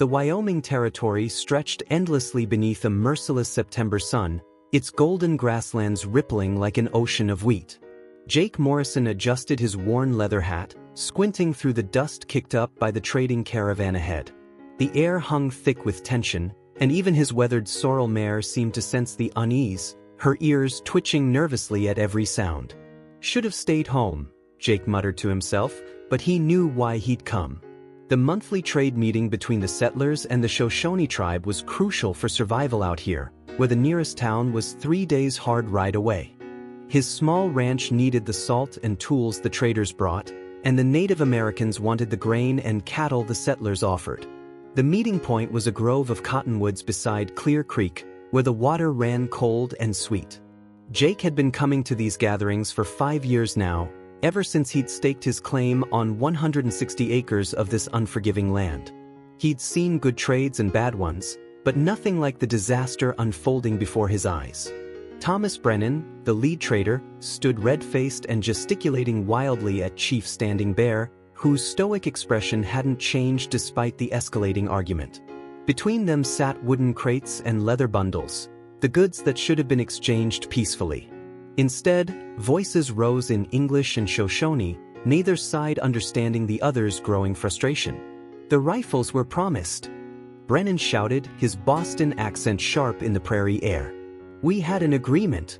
The Wyoming Territory stretched endlessly beneath a merciless September sun, its golden grasslands rippling like an ocean of wheat. Jake Morrison adjusted his worn leather hat, squinting through the dust kicked up by the trading caravan ahead. The air hung thick with tension, and even his weathered sorrel mare seemed to sense the unease, her ears twitching nervously at every sound. Should have stayed home, Jake muttered to himself, but he knew why he'd come. The monthly trade meeting between the settlers and the Shoshone tribe was crucial for survival out here, where the nearest town was 3 days' hard ride away. His small ranch needed the salt and tools the traders brought, and the Native Americans wanted the grain and cattle the settlers offered. The meeting point was a grove of cottonwoods beside Clear Creek, where the water ran cold and sweet. Jake had been coming to these gatherings for 5 years now, ever since he'd staked his claim on 160 acres of this unforgiving land. He'd seen good trades and bad ones, but nothing like the disaster unfolding before his eyes. Thomas Brennan, the lead trader, stood red-faced and gesticulating wildly at Chief Standing Bear, whose stoic expression hadn't changed despite the escalating argument. Between them sat wooden crates and leather bundles, the goods that should have been exchanged peacefully. Instead, voices rose in English and Shoshone, neither side understanding the other's growing frustration. The rifles were promised. Brennan shouted, his Boston accent sharp in the prairie air. We had an agreement.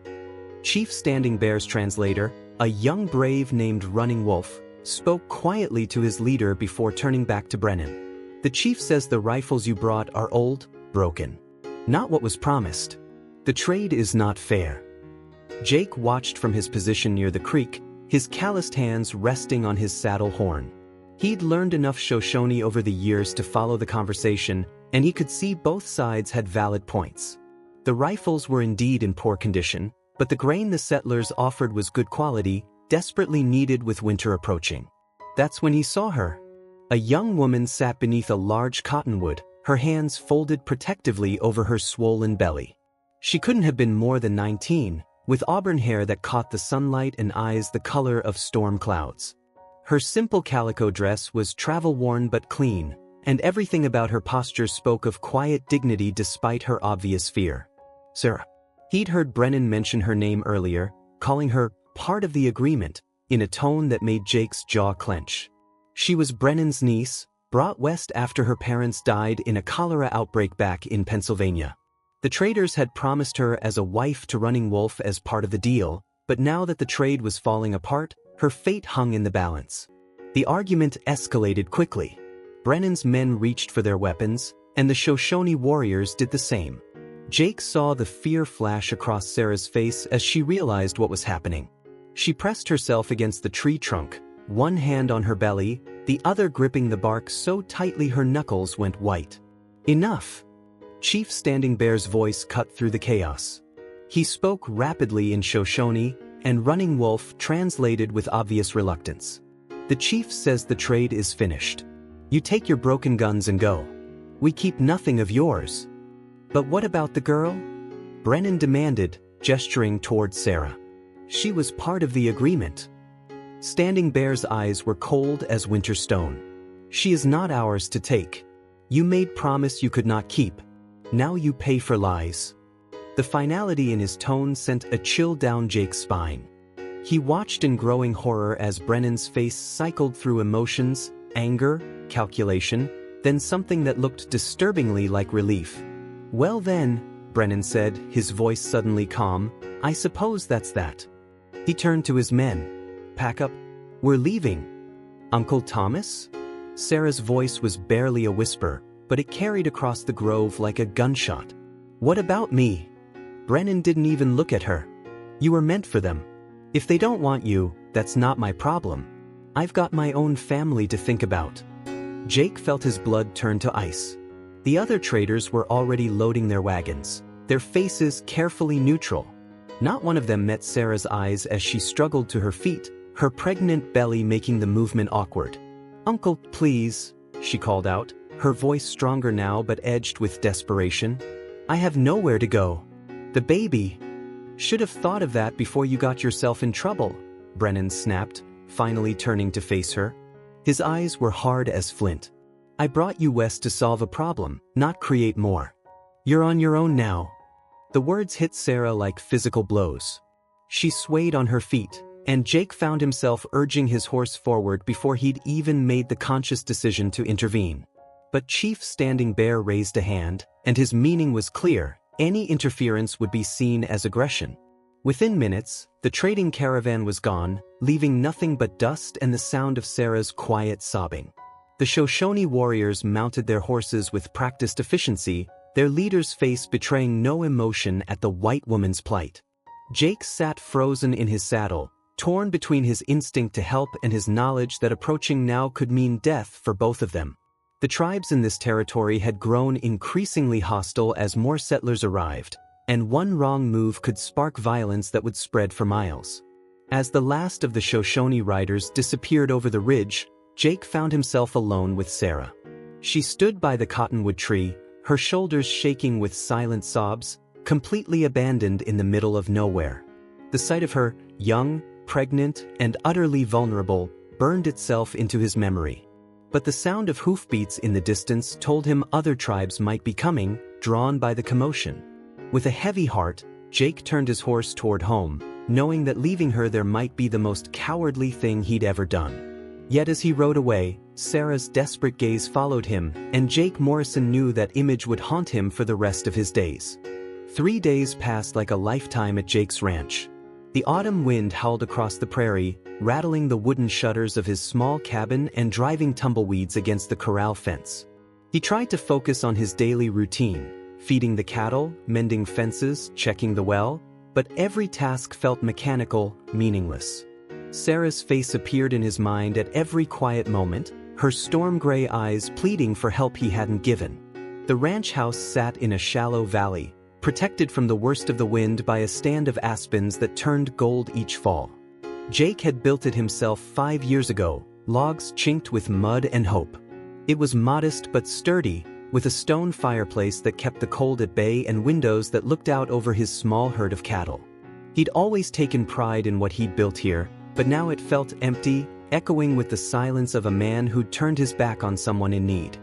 Chief Standing Bear's translator, a young brave named Running Wolf, spoke quietly to his leader before turning back to Brennan. The chief says the rifles you brought are old, broken. Not what was promised. The trade is not fair. Jake watched from his position near the creek, his calloused hands resting on his saddle horn. He'd learned enough Shoshone over the years to follow the conversation, and he could see both sides had valid points. The rifles were indeed in poor condition, but the grain the settlers offered was good quality, desperately needed with winter approaching. That's when he saw her. A young woman sat beneath a large cottonwood, her hands folded protectively over her swollen belly. She couldn't have been more than 19, with auburn hair that caught the sunlight and eyes the color of storm clouds. Her simple calico dress was travel-worn but clean, and everything about her posture spoke of quiet dignity despite her obvious fear. Sarah. He'd heard Brennan mention her name earlier, calling her part of the agreement, in a tone that made Jake's jaw clench. She was Brennan's niece, brought west after her parents died in a cholera outbreak back in Pennsylvania. The traders had promised her as a wife to Running Wolf as part of the deal, but now that the trade was falling apart, her fate hung in the balance. The argument escalated quickly. Brennan's men reached for their weapons, and the Shoshone warriors did the same. Jake saw the fear flash across Sarah's face as she realized what was happening. She pressed herself against the tree trunk, one hand on her belly, the other gripping the bark so tightly her knuckles went white. Enough! Chief Standing Bear's voice cut through the chaos. He spoke rapidly in Shoshone, and Running Wolf translated with obvious reluctance. The chief says the trade is finished. You take your broken guns and go. We keep nothing of yours. But what about the girl? Brennan demanded, gesturing toward Sarah. She was part of the agreement. Standing Bear's eyes were cold as winter stone. She is not ours to take. You made promise you could not keep. Now you pay for lies. The finality in his tone sent a chill down Jake's spine. He watched in growing horror as Brennan's face cycled through emotions, anger, calculation, then something that looked disturbingly like relief. Well then, Brennan said, his voice suddenly calm, I suppose that's that. He turned to his men. Pack up. We're leaving. Uncle Thomas? Sarah's voice was barely a whisper, but it carried across the grove like a gunshot. What about me? Brennan didn't even look at her. You were meant for them. If they don't want you, that's not my problem. I've got my own family to think about. Jake felt his blood turn to ice. The other traders were already loading their wagons, their faces carefully neutral. Not one of them met Sarah's eyes as she struggled to her feet, her pregnant belly making the movement awkward. Uncle, please, she called out, her voice stronger now but edged with desperation. I have nowhere to go. The baby. Should have thought of that before you got yourself in trouble, Brennan snapped, finally turning to face her. His eyes were hard as flint. I brought you west to solve a problem, not create more. You're on your own now." The words hit Sarah like physical blows. She swayed on her feet, and Jake found himself urging his horse forward before he'd even made the conscious decision to intervene. But Chief Standing Bear raised a hand, and his meaning was clear: any interference would be seen as aggression. Within minutes, the trading caravan was gone, leaving nothing but dust and the sound of Sarah's quiet sobbing. The Shoshone warriors mounted their horses with practiced efficiency, their leader's face betraying no emotion at the white woman's plight. Jake sat frozen in his saddle, torn between his instinct to help and his knowledge that approaching now could mean death for both of them. The tribes in this territory had grown increasingly hostile as more settlers arrived, and one wrong move could spark violence that would spread for miles. As the last of the Shoshone riders disappeared over the ridge, Jake found himself alone with Sarah. She stood by the cottonwood tree, her shoulders shaking with silent sobs, completely abandoned in the middle of nowhere. The sight of her, young, pregnant, and utterly vulnerable, burned itself into his memory. But the sound of hoofbeats in the distance told him other tribes might be coming, drawn by the commotion. With a heavy heart, Jake turned his horse toward home, knowing that leaving her there might be the most cowardly thing he'd ever done. Yet as he rode away, Sarah's desperate gaze followed him, and Jake Morrison knew that image would haunt him for the rest of his days. 3 days passed like a lifetime at Jake's ranch. The autumn wind howled across the prairie, rattling the wooden shutters of his small cabin and driving tumbleweeds against the corral fence. He tried to focus on his daily routine, feeding the cattle, mending fences, checking the well, but every task felt mechanical, meaningless. Sarah's face appeared in his mind at every quiet moment, her storm-gray eyes pleading for help he hadn't given. The ranch house sat in a shallow valley, protected from the worst of the wind by a stand of aspens that turned gold each fall. Jake had built it himself 5 years ago, logs chinked with mud and hope. It was modest but sturdy, with a stone fireplace that kept the cold at bay and windows that looked out over his small herd of cattle. He'd always taken pride in what he'd built here, but now it felt empty, echoing with the silence of a man who'd turned his back on someone in need.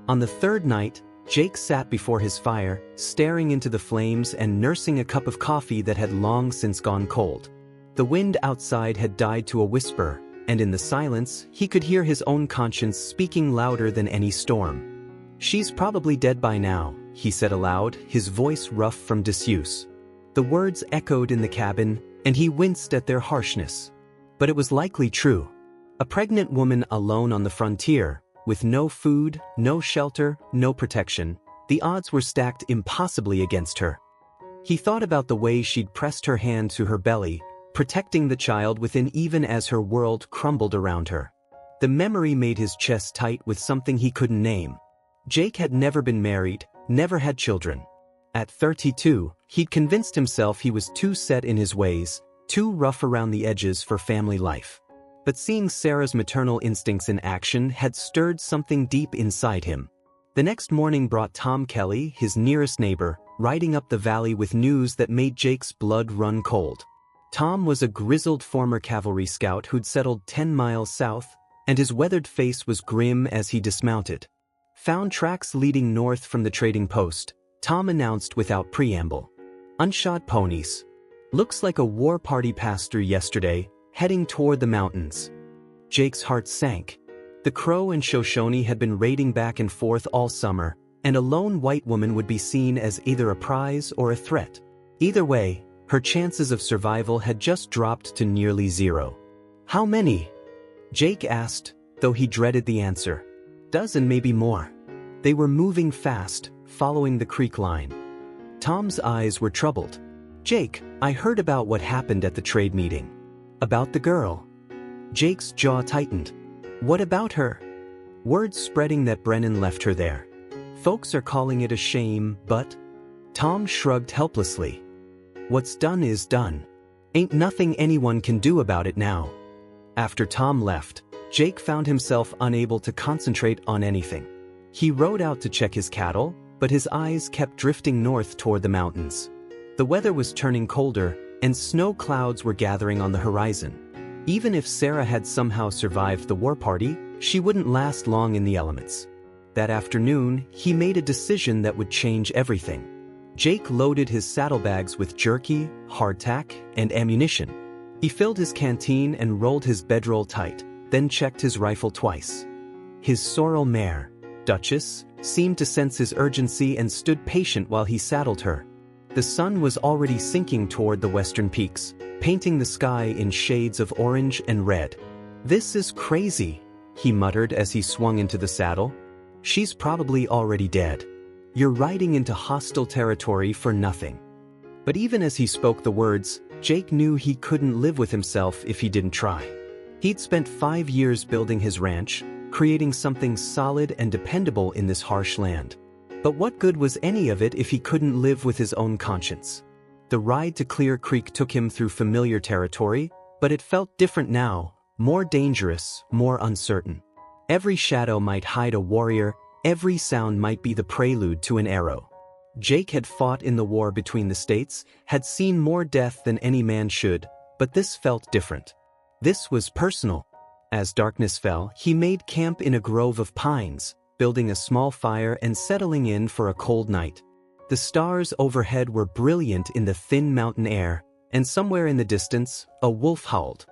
On the third night, Jake sat before his fire, staring into the flames and nursing a cup of coffee that had long since gone cold. The wind outside had died to a whisper, and in the silence, he could hear his own conscience speaking louder than any storm. "She's probably dead by now," he said aloud, his voice rough from disuse. The words echoed in the cabin, and he winced at their harshness. But it was likely true. A pregnant woman alone on the frontier, with no food, no shelter, no protection, the odds were stacked impossibly against her. He thought about the way she'd pressed her hand to her belly, protecting the child within even as her world crumbled around her. The memory made his chest tight with something he couldn't name. Jake had never been married, never had children. At 32, he'd convinced himself he was too set in his ways, too rough around the edges for family life. But seeing Sarah's maternal instincts in action had stirred something deep inside him. The next morning brought Tom Kelly, his nearest neighbor, riding up the valley with news that made Jake's blood run cold. Tom was a grizzled former cavalry scout who'd settled 10 miles south, and his weathered face was grim as he dismounted. Found tracks leading north from the trading post, Tom announced without preamble. "Unshod ponies. Looks like a war party passed through yesterday, heading toward the mountains." Jake's heart sank. The Crow and Shoshone had been raiding back and forth all summer, and a lone white woman would be seen as either a prize or a threat. Either way, her chances of survival had just dropped to nearly zero. "How many?" Jake asked, though he dreaded the answer. "Dozen, maybe more." They were moving fast, following the creek line. Tom's eyes were troubled. "Jake, I heard about what happened at the trade meeting." "About the girl?" Jake's jaw tightened. "What about her?" "Word spreading that Brennan left her there. Folks are calling it a shame, but..." Tom shrugged helplessly. "What's done is done. Ain't nothing anyone can do about it now." After Tom left, Jake found himself unable to concentrate on anything. He rode out to check his cattle, but his eyes kept drifting north toward the mountains. The weather was turning colder, and snow clouds were gathering on the horizon. Even if Sarah had somehow survived the war party, she wouldn't last long in the elements. That afternoon, he made a decision that would change everything. Jake loaded his saddlebags with jerky, hardtack, and ammunition. He filled his canteen and rolled his bedroll tight, then checked his rifle twice. His sorrel mare, Duchess, seemed to sense his urgency and stood patient while he saddled her. The sun was already sinking toward the western peaks, painting the sky in shades of orange and red. "This is crazy," he muttered as he swung into the saddle. "She's probably already dead. You're riding into hostile territory for nothing." But even as he spoke the words, Jake knew he couldn't live with himself if he didn't try. He'd spent 5 years building his ranch, creating something solid and dependable in this harsh land. But what good was any of it if he couldn't live with his own conscience? The ride to Clear Creek took him through familiar territory, but it felt different now, more dangerous, more uncertain. Every shadow might hide a warrior, every sound might be the prelude to an arrow. Jake had fought in the war between the states, had seen more death than any man should, but this felt different. This was personal. As darkness fell, he made camp in a grove of pines, building a small fire and settling in for a cold night. The stars overhead were brilliant in the thin mountain air, and somewhere in the distance, a wolf howled.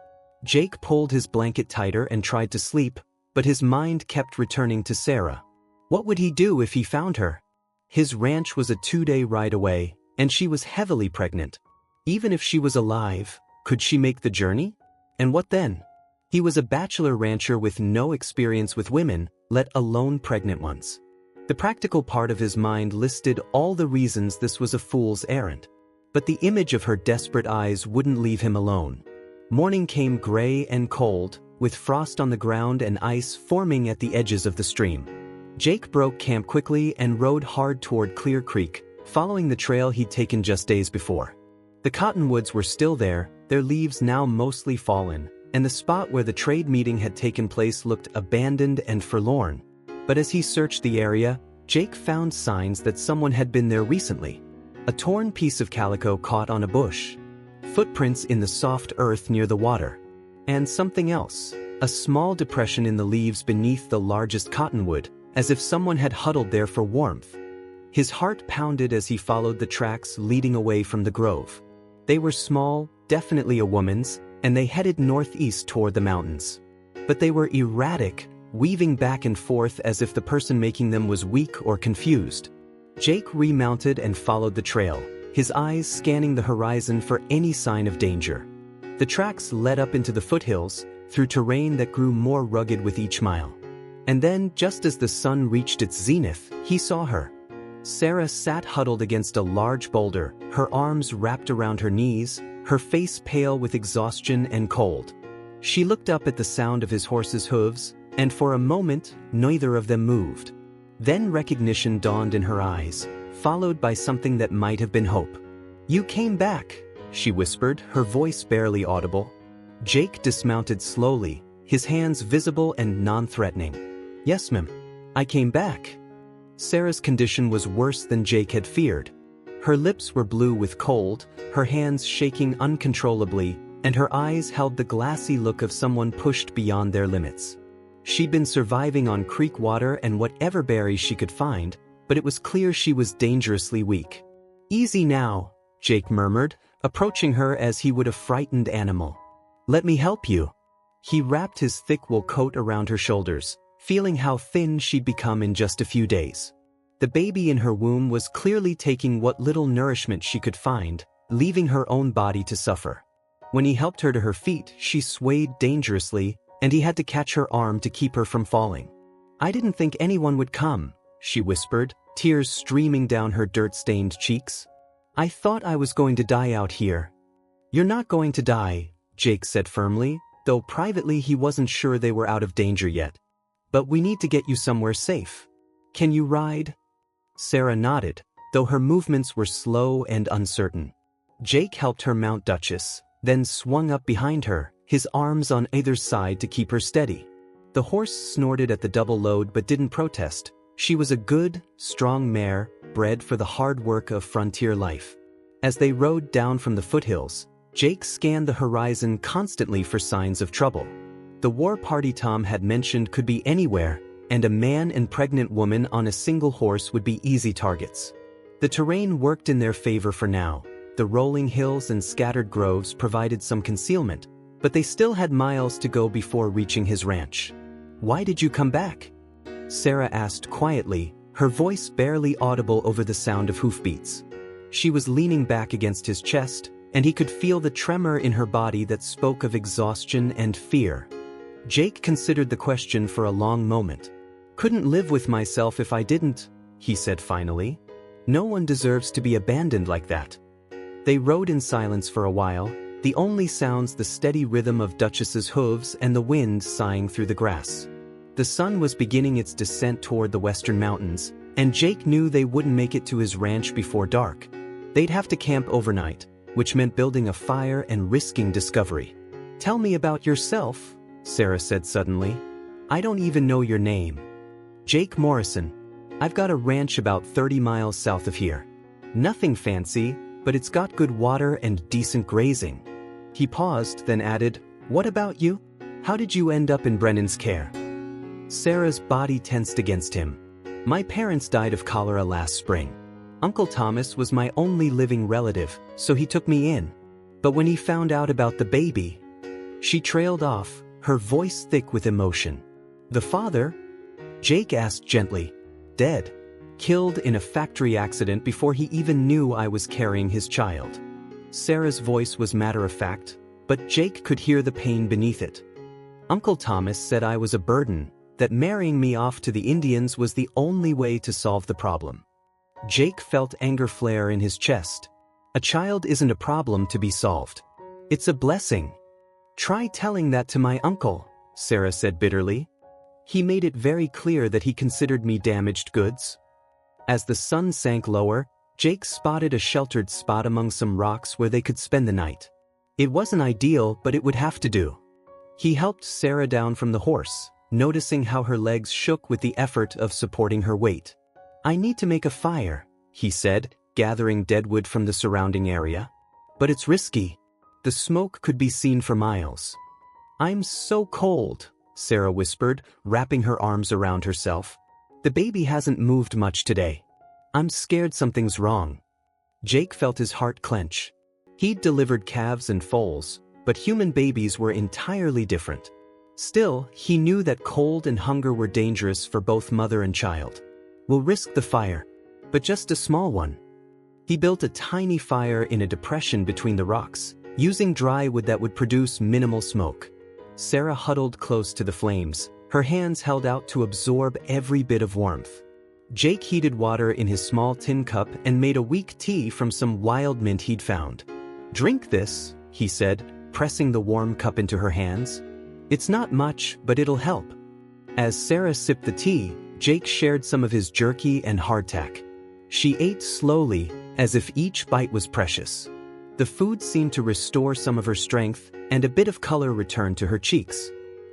Jake pulled his blanket tighter and tried to sleep, but his mind kept returning to Sarah. What would he do if he found her? His ranch was a 2-day ride away, and she was heavily pregnant. Even if she was alive, could she make the journey? And what then? He was a bachelor rancher with no experience with women, let alone pregnant ones. The practical part of his mind listed all the reasons this was a fool's errand. But the image of her desperate eyes wouldn't leave him alone. Morning came gray and cold, with frost on the ground and ice forming at the edges of the stream. Jake broke camp quickly and rode hard toward Clear Creek, following the trail he'd taken just days before. The cottonwoods were still there, their leaves now mostly fallen, and the spot where the trade meeting had taken place looked abandoned and forlorn. But as he searched the area, Jake found signs that someone had been there recently. A torn piece of calico caught on a bush, footprints in the soft earth near the water, and something else, a small depression in the leaves beneath the largest cottonwood, as if someone had huddled there for warmth. His heart pounded as he followed the tracks leading away from the grove. They were small, definitely a woman's, and they headed northeast toward the mountains. But they were erratic, weaving back and forth as if the person making them was weak or confused. Jake remounted and followed the trail, his eyes scanning the horizon for any sign of danger. The tracks led up into the foothills, through terrain that grew more rugged with each mile. And then, just as the sun reached its zenith, he saw her. Sarah sat huddled against a large boulder, her arms wrapped around her knees, her face pale with exhaustion and cold. She looked up at the sound of his horse's hooves, and for a moment, neither of them moved. Then recognition dawned in her eyes, followed by something that might have been hope. "You came back," she whispered, her voice barely audible. Jake dismounted slowly, his hands visible and non-threatening. "Yes, ma'am. I came back." Sarah's condition was worse than Jake had feared. Her lips were blue with cold, her hands shaking uncontrollably, and her eyes held the glassy look of someone pushed beyond their limits. She'd been surviving on creek water and whatever berries she could find, but it was clear she was dangerously weak. "Easy now," Jake murmured, approaching her as he would a frightened animal. "Let me help you." He wrapped his thick wool coat around her shoulders, feeling how thin she'd become in just a few days. The baby in her womb was clearly taking what little nourishment she could find, leaving her own body to suffer. When he helped her to her feet, she swayed dangerously, and he had to catch her arm to keep her from falling. "I didn't think anyone would come," she whispered, tears streaming down her dirt-stained cheeks. "I thought I was going to die out here." "You're not going to die," Jake said firmly, though privately he wasn't sure they were out of danger yet. "But we need to get you somewhere safe. Can you ride?" Sarah nodded, though her movements were slow and uncertain. Jake helped her mount Duchess, then swung up behind her, his arms on either side to keep her steady. The horse snorted at the double load but didn't protest. She was a good, strong mare, bred for the hard work of frontier life. As they rode down from the foothills, Jake scanned the horizon constantly for signs of trouble. The war party Tom had mentioned could be anywhere, and a man and pregnant woman on a single horse would be easy targets. The terrain worked in their favor for now. The rolling hills and scattered groves provided some concealment, but they still had miles to go before reaching his ranch. "Why did you come back?" Sarah asked quietly, her voice barely audible over the sound of hoofbeats. She was leaning back against his chest, and he could feel the tremor in her body that spoke of exhaustion and fear. Jake considered the question for a long moment. "Couldn't live with myself if I didn't," he said finally. "No one deserves to be abandoned like that." They rode in silence for a while, the only sounds the steady rhythm of Duchess's hooves and the wind sighing through the grass. The sun was beginning its descent toward the western mountains, and Jake knew they wouldn't make it to his ranch before dark. They'd have to camp overnight, which meant building a fire and risking discovery. "Tell me about yourself," Sarah said suddenly. "I don't even know your name." "Jake Morrison. I've got a ranch about 30 miles south of here. Nothing fancy, but it's got good water and decent grazing." He paused, then added, "What about you? How did you end up in Brennan's care?" Sarah's body tensed against him. "My parents died of cholera last spring. Uncle Thomas was my only living relative, so he took me in. But when he found out about the baby..." She trailed off, her voice thick with emotion. "The father?" Jake asked gently. "Dead. Killed in a factory accident before he even knew I was carrying his child." Sarah's voice was matter-of-fact, but Jake could hear the pain beneath it. "Uncle Thomas said I was a burden, that marrying me off to the Indians was the only way to solve the problem." Jake felt anger flare in his chest. "A child isn't a problem to be solved. It's a blessing." "Try telling that to my uncle," Sarah said bitterly. "He made it very clear that he considered me damaged goods." As the sun sank lower, Jake spotted a sheltered spot among some rocks where they could spend the night. It wasn't ideal, but it would have to do. He helped Sarah down from the horse, noticing how her legs shook with the effort of supporting her weight. "I need to make a fire," he said, gathering deadwood from the surrounding area. "But it's risky. The smoke could be seen for miles." "I'm so cold," Sarah whispered, wrapping her arms around herself. "The baby hasn't moved much today. I'm scared something's wrong." Jake felt his heart clench. He'd delivered calves and foals, but human babies were entirely different. Still, he knew that cold and hunger were dangerous for both mother and child. "We'll risk the fire, but just a small one." He built a tiny fire in a depression between the rocks, using dry wood that would produce minimal smoke. Sarah huddled close to the flames, her hands held out to absorb every bit of warmth. Jake heated water in his small tin cup and made a weak tea from some wild mint he'd found. "Drink this," he said, pressing the warm cup into her hands. "It's not much, but it'll help." As Sarah sipped the tea, Jake shared some of his jerky and hardtack. She ate slowly, as if each bite was precious. The food seemed to restore some of her strength, and a bit of color returned to her cheeks.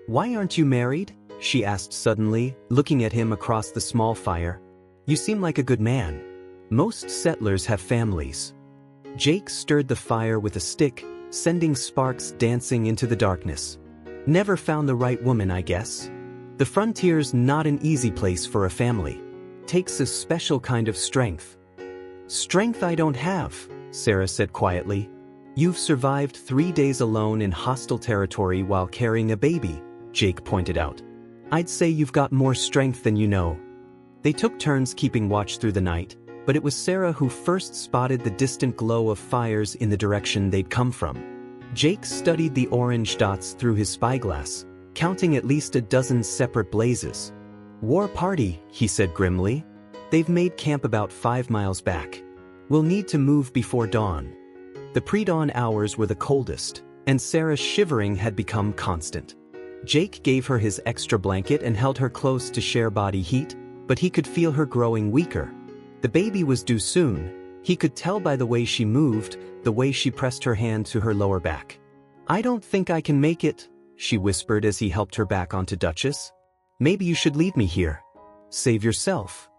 "Why aren't you married?" she asked suddenly, looking at him across the small fire. "You seem like a good man. Most settlers have families." Jake stirred the fire with a stick, sending sparks dancing into the darkness. "Never found the right woman, I guess. The frontier's not an easy place for a family. Takes a special kind of strength." "Strength I don't have," Sarah said quietly. "You've survived 3 days alone in hostile territory while carrying a baby," Jake pointed out. "I'd say you've got more strength than you know." They took turns keeping watch through the night, but it was Sarah who first spotted the distant glow of fires in the direction they'd come from. Jake studied the orange dots through his spyglass, counting at least a dozen separate blazes. "War party," he said grimly. "They've made camp about 5 miles back. We'll need to move before dawn." The pre-dawn hours were the coldest, and Sarah's shivering had become constant. Jake gave her his extra blanket and held her close to share body heat, but he could feel her growing weaker. The baby was due soon. He could tell by the way she moved, the way she pressed her hand to her lower back. "I don't think I can make it," she whispered as he helped her back onto Duchess. "Maybe you should leave me here. Save yourself."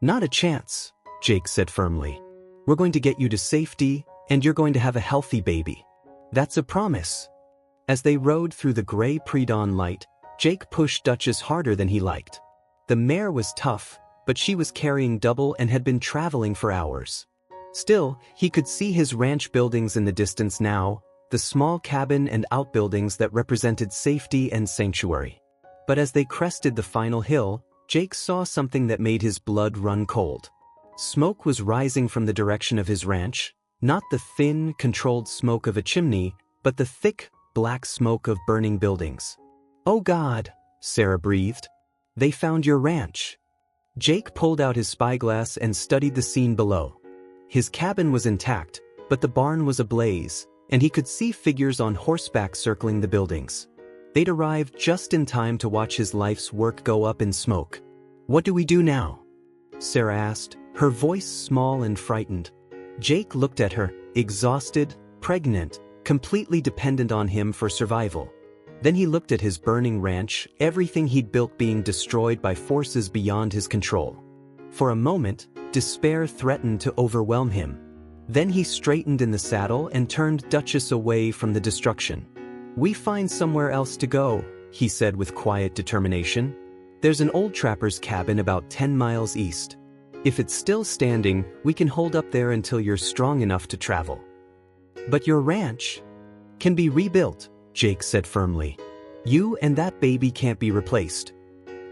"Not a chance," Jake said firmly. "We're going to get you to safety, and you're going to have a healthy baby. That's a promise." As they rode through the gray pre-dawn light, Jake pushed Duchess harder than he liked. The mare was tough, but she was carrying double and had been traveling for hours. Still, he could see his ranch buildings in the distance now, the small cabin and outbuildings that represented safety and sanctuary. But as they crested the final hill, Jake saw something that made his blood run cold. Smoke was rising from the direction of his ranch, not the thin, controlled smoke of a chimney, but the thick, black smoke of burning buildings. "Oh God," Sarah breathed. "They found your ranch." Jake pulled out his spyglass and studied the scene below. His cabin was intact, but the barn was ablaze, and he could see figures on horseback circling the buildings. They'd arrived just in time to watch his life's work go up in smoke. "What do we do now?" Sarah asked, her voice small and frightened. Jake looked at her, exhausted, pregnant, completely dependent on him for survival. Then he looked at his burning ranch, everything he'd built being destroyed by forces beyond his control. For a moment, despair threatened to overwhelm him. Then he straightened in the saddle and turned Duchess away from the destruction. "We find somewhere else to go," he said with quiet determination. "There's an old trapper's cabin about 10 miles east. If it's still standing, we can hold up there until you're strong enough to travel." "But your ranch can be rebuilt," Jake said firmly. "You and that baby can't be replaced."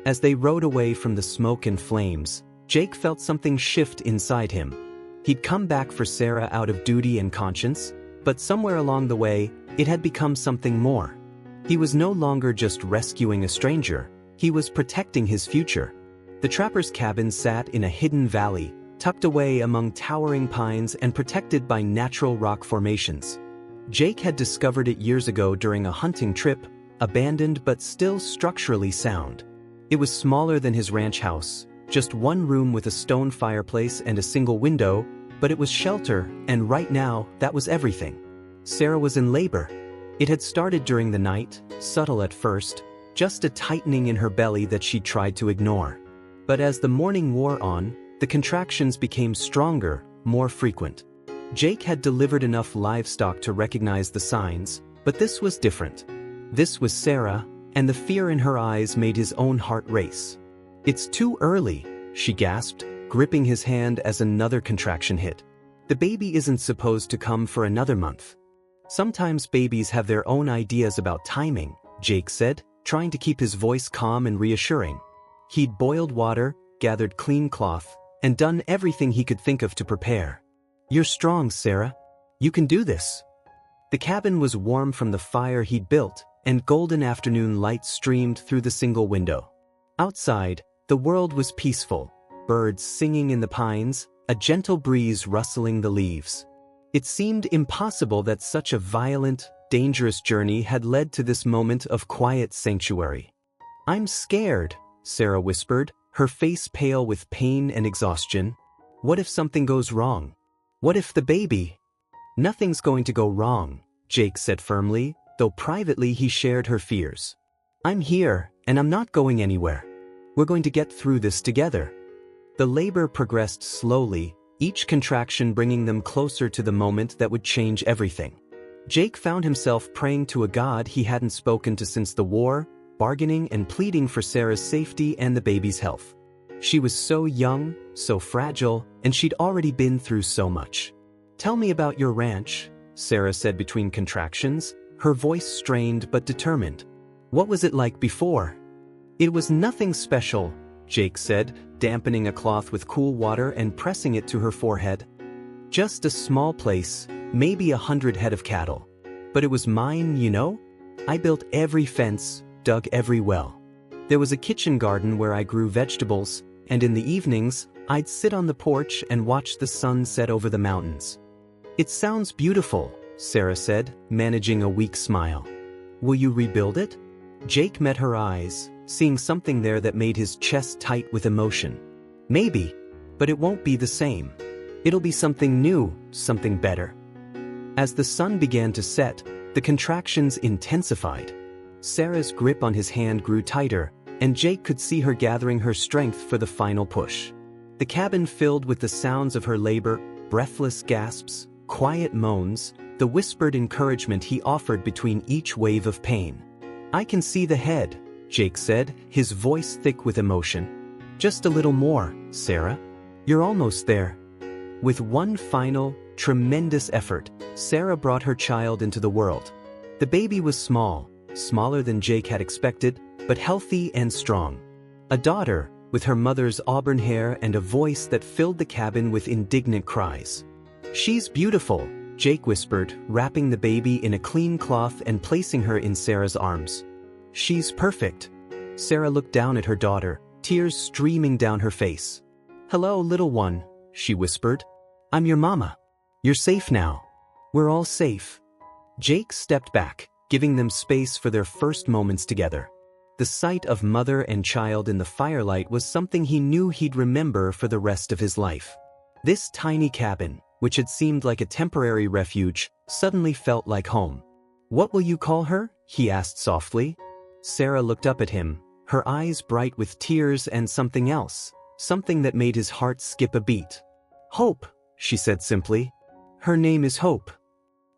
As they rode away from the smoke and flames, Jake felt something shift inside him. He'd come back for Sarah out of duty and conscience, but somewhere along the way, it had become something more. He was no longer just rescuing a stranger, he was protecting his future. The trapper's cabin sat in a hidden valley, tucked away among towering pines and protected by natural rock formations. Jake had discovered it years ago during a hunting trip, abandoned but still structurally sound. It was smaller than his ranch house, just one room with a stone fireplace and a single window, but it was shelter, and right now, that was everything. Sarah was in labor. It had started during the night, subtle at first, just a tightening in her belly that she tried to ignore. But as the morning wore on, the contractions became stronger, more frequent. Jake had delivered enough livestock to recognize the signs, but this was different. This was Sarah, and the fear in her eyes made his own heart race. "It's too early," she gasped, gripping his hand as another contraction hit. "The baby isn't supposed to come for another month." "Sometimes babies have their own ideas about timing," Jake said, trying to keep his voice calm and reassuring. He'd boiled water, gathered clean cloth, and done everything he could think of to prepare. "You're strong, Sarah. You can do this." The cabin was warm from the fire he'd built, and golden afternoon light streamed through the single window. Outside, the world was peaceful, birds singing in the pines, a gentle breeze rustling the leaves. It seemed impossible that such a violent, dangerous journey had led to this moment of quiet sanctuary. "I'm scared," Sarah whispered, her face pale with pain and exhaustion. "What if something goes wrong? What if the baby—" "Nothing's going to go wrong," Jake said firmly, though privately he shared her fears. "I'm here, and I'm not going anywhere. We're going to get through this together." The labor progressed slowly, each contraction bringing them closer to the moment that would change everything. Jake found himself praying to a God he hadn't spoken to since the war, bargaining and pleading for Sarah's safety and the baby's health. She was so young, so fragile, and she'd already been through so much. "Tell me about your ranch," Sarah said between contractions, her voice strained but determined. "What was it like before?" "It was nothing special," Jake said, dampening a cloth with cool water and pressing it to her forehead. "Just a small place, maybe 100 head of cattle. But it was mine, you know? I built every fence, dug every well. There was a kitchen garden where I grew vegetables, and in the evenings, I'd sit on the porch and watch the sun set over the mountains." "It sounds beautiful," Sarah said, managing a weak smile. "Will you rebuild it?" Jake met her eyes, seeing something there that made his chest tight with emotion. "Maybe, but it won't be the same. It'll be something new, something better." As the sun began to set, the contractions intensified. Sarah's grip on his hand grew tighter, and Jake could see her gathering her strength for the final push. The cabin filled with the sounds of her labor, breathless gasps, quiet moans, the whispered encouragement he offered between each wave of pain. "I can see the head," Jake said, his voice thick with emotion. Just a little more, Sarah. You're almost there. With one final, tremendous effort, Sarah brought her child into the world. The baby was small, smaller than Jake had expected, but healthy and strong. A daughter, with her mother's auburn hair and a voice that filled the cabin with indignant cries. "She's beautiful," Jake whispered, wrapping the baby in a clean cloth and placing her in Sarah's arms. "She's perfect." Sarah looked down at her daughter, tears streaming down her face. "Hello, little one," she whispered. "I'm your mama. You're safe now. We're all safe." Jake stepped back, giving them space for their first moments together. The sight of mother and child in the firelight was something he knew he'd remember for the rest of his life. This tiny cabin, which had seemed like a temporary refuge, suddenly felt like home. "What will you call her?" he asked softly. Sarah looked up at him, her eyes bright with tears and something else, something that made his heart skip a beat. "Hope," she said simply. "Her name is Hope."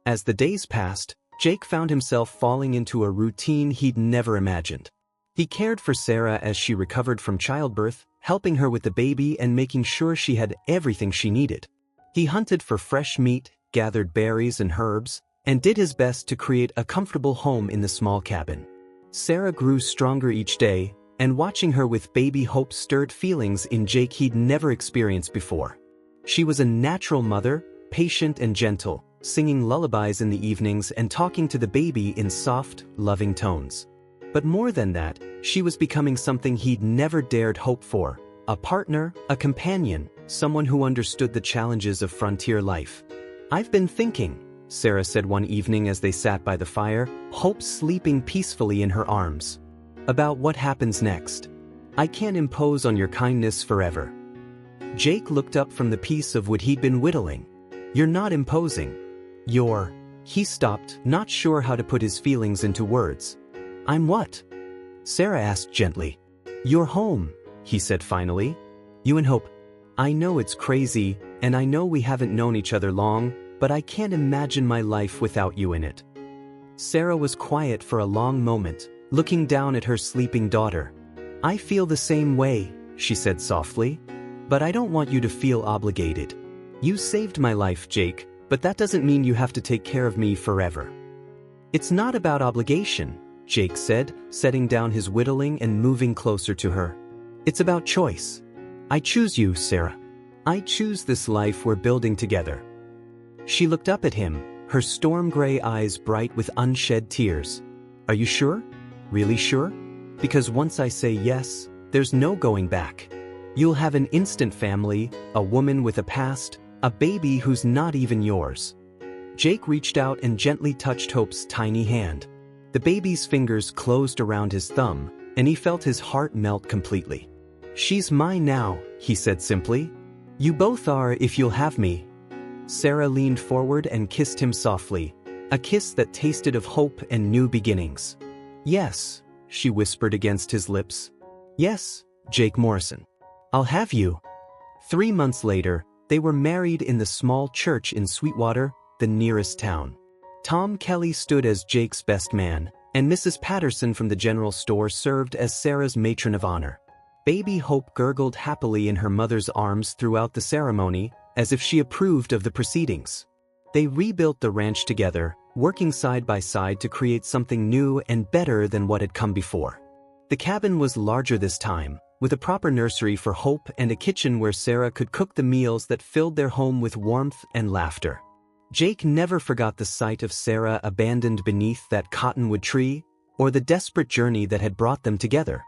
As the days passed, Jake found himself falling into a routine he'd never imagined. He cared for Sarah as she recovered from childbirth, helping her with the baby and making sure she had everything she needed. He hunted for fresh meat, gathered berries and herbs, and did his best to create a comfortable home in the small cabin. Sarah grew stronger each day, and watching her with baby Hope stirred feelings in Jake he'd never experienced before. She was a natural mother, patient and gentle, singing lullabies in the evenings and talking to the baby in soft, loving tones. But more than that, she was becoming something he'd never dared hope for: a partner, a companion, someone who understood the challenges of frontier life. "I've been thinking," Sarah said one evening as they sat by the fire, Hope sleeping peacefully in her arms, "about what happens next. I can't impose on your kindness forever." Jake looked up from the piece of wood he'd been whittling. "You're not imposing. You're—" He stopped, not sure how to put his feelings into words. "I'm what?" Sarah asked gently. "You're home," he said finally. "You and Hope. I know it's crazy, and I know we haven't known each other long, but I can't imagine my life without you in it." Sarah was quiet for a long moment, looking down at her sleeping daughter. "I feel the same way," she said softly. "But I don't want you to feel obligated. You saved my life, Jake, but that doesn't mean you have to take care of me forever." "It's not about obligation," Jake said, setting down his whittling and moving closer to her. "It's about choice. I choose you, Sarah. I choose this life we're building together." She looked up at him, her storm gray eyes bright with unshed tears. "Are you sure? Really sure? Because once I say yes, there's no going back. You'll have an instant family, a woman with a past, a baby who's not even yours." Jake reached out and gently touched Hope's tiny hand. The baby's fingers closed around his thumb, and he felt his heart melt completely. "She's mine now," he said simply. "You both are if you'll have me." Sarah leaned forward and kissed him softly, a kiss that tasted of hope and new beginnings. "Yes," she whispered against his lips. "Yes, Jake Morrison. I'll have you." 3 months later, they were married in the small church in Sweetwater, the nearest town. Tom Kelly stood as Jake's best man, and Mrs. Patterson from the general store served as Sarah's matron of honor. Baby Hope gurgled happily in her mother's arms throughout the ceremony, as if she approved of the proceedings. They rebuilt the ranch together, working side by side to create something new and better than what had come before. The cabin was larger this time, with a proper nursery for Hope and a kitchen where Sarah could cook the meals that filled their home with warmth and laughter. Jake never forgot the sight of Sarah abandoned beneath that cottonwood tree, or the desperate journey that had brought them together.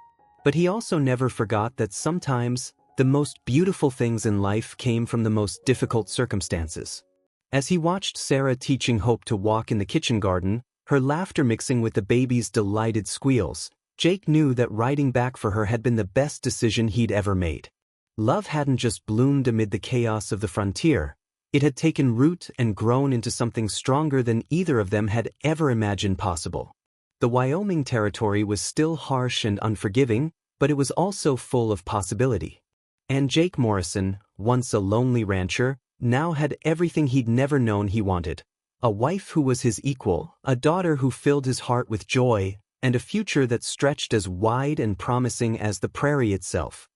But he also never forgot that sometimes, the most beautiful things in life came from the most difficult circumstances. As he watched Sarah teaching Hope to walk in the kitchen garden, her laughter mixing with the baby's delighted squeals, Jake knew that riding back for her had been the best decision he'd ever made. Love hadn't just bloomed amid the chaos of the frontier. It had taken root and grown into something stronger than either of them had ever imagined possible. The Wyoming territory was still harsh and unforgiving, but it was also full of possibility. And Jake Morrison, once a lonely rancher, now had everything he'd never known he wanted. A wife who was his equal, a daughter who filled his heart with joy, and a future that stretched as wide and promising as the prairie itself.